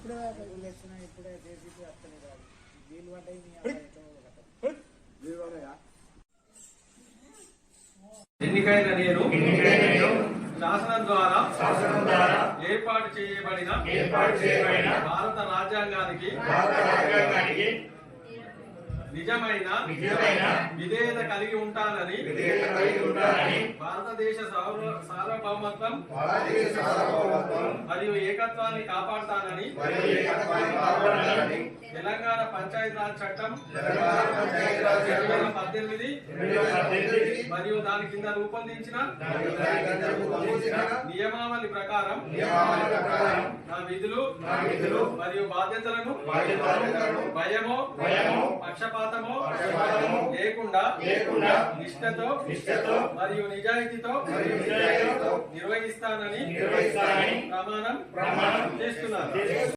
ఇప్పుడే రెగ్యులేషన్ ఇప్పుడే జేసీబీ వస్తలేదు వీలు పడ్డాయి ఎన్నికైన నేను శాసనం ద్వారా ఏర్పాటు చేయబడిన భారత రాజ్యాంగానికి నిజమైన విధేయత కలిగి ఉంటానని భారతదేశ సార్వభౌమత్వం మరియు ఏకత్వాన్ని కాపాడుతానని తెలంగాణ పంచాయతీరాజ్ చట్టం 2018 మరియు దాని కింద రూపొందించిన నియమావళి ప్రకారం నా విధులు మరియు బాధ్యతలను భయమో పక్షపాతమో లేకుండా నిష్ఠతో మరియు నిజాయితీతో నిర్వహిస్తానని ప్రమాణం చేస్తున్నాను.